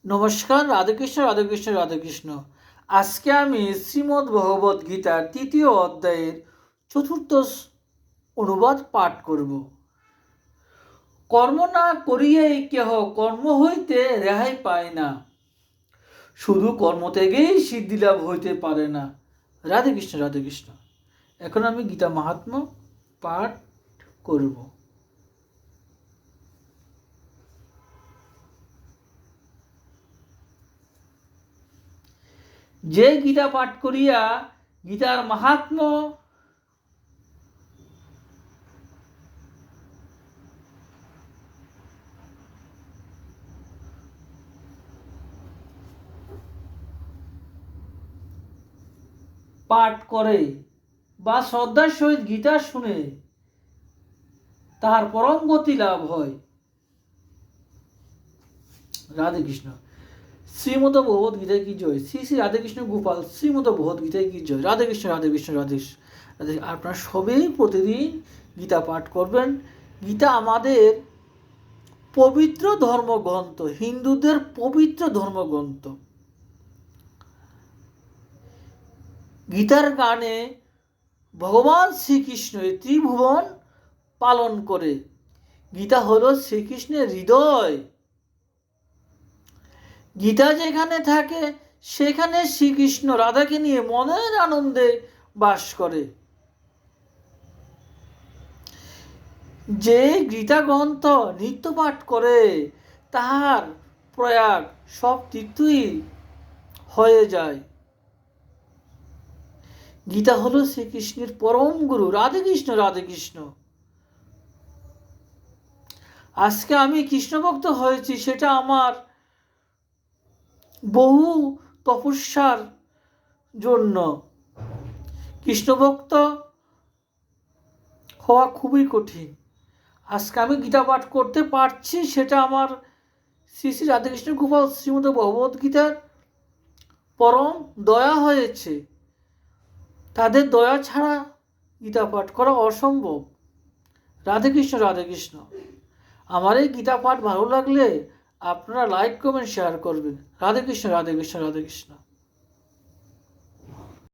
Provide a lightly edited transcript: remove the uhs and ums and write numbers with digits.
নমস্কার, রাধেকৃষ্ণ রাধেকৃষ্ণ রাধেকৃষ্ণ। আজকে আমি শ্রীমদ্ ভগবদ্ গীতার ৩য় অধ্যায়ের ৪র্থ অনুবাদ পাঠ করব। কর্ম না করিয়াই কেহ কর্ম হইতে রেহাই পায় না, শুধু কর্ম থেকেই সিদ্ধি লাভ হইতে পারে না। রাধেকৃষ্ণ রাধেকৃষ্ণ। এখন আমি গীতা মাহাত্ম্য পাঠ করব। যে গীতা পাঠ করিয়া গীতার মাহাত্ম্য পাঠ করে বা শ্রদ্ধার সহিত গীতা শুনে তাহার পরম গতি লাভ হয়। রাধেকৃষ্ণ। শ্রীমদ ভগবত গীতায় কি জয়। শ্রী শ্রী রাধেকৃষ্ণ গোপাল শ্রীমদ ভগবত গীতায় কি জয়। রাধেকৃষ্ণ রাধেকৃষ্ণ রাধেশ। আপনারা সবাই প্রতিদিন গীতা পাঠ করবেন। গীতা আমাদের পবিত্র ধর্মগ্রন্থ, হিন্দুদের পবিত্র ধর্মগ্রন্থ। গীতার গানে ভগবান শ্রীকৃষ্ণ ত্রিভুবন পালন করে। গীতা হলো শ্রীকৃষ্ণের হৃদয়। গীতা যেখানে থাকে সেখানে শ্রীকৃষ্ণ রাধাকে নিয়ে মনের আনন্দে বাস করে। যে গীতা গ্রন্থ নিত্য পাঠ করে তাহার প্রয়াগ সব তীর্থই হয়ে যায়। গীতা হলো শ্রীকৃষ্ণের পরম গুরু। রাধেকৃষ্ণ রাধেকৃষ্ণ। আজকে আমি কৃষ্ণ ভক্ত হয়েছি, সেটা আমার বহু তপস্যার জন্য। কৃষ্ণ ভক্ত হওয়া খুবই কঠিন। আজকে আমি গীতা পাঠ করতে পারছি, সেটা আমার শ্রী শ্রী রাধাকৃষ্ণ গোপাল শ্রীমদ ভগবত গীতার পরম দয়া হয়েছে। তাদের দয়া ছাড়া গীতা পাঠ করা অসম্ভব। রাধেকৃষ্ণ রাধেকৃষ্ণ। আমার এই গীতা পাঠ ভালো লাগলে আপনারা লাইক কমেন্ট শেয়ার করবেন। রাধেকৃষ্ণ রাধেকৃষ্ণ রাধেকৃষ্ণ।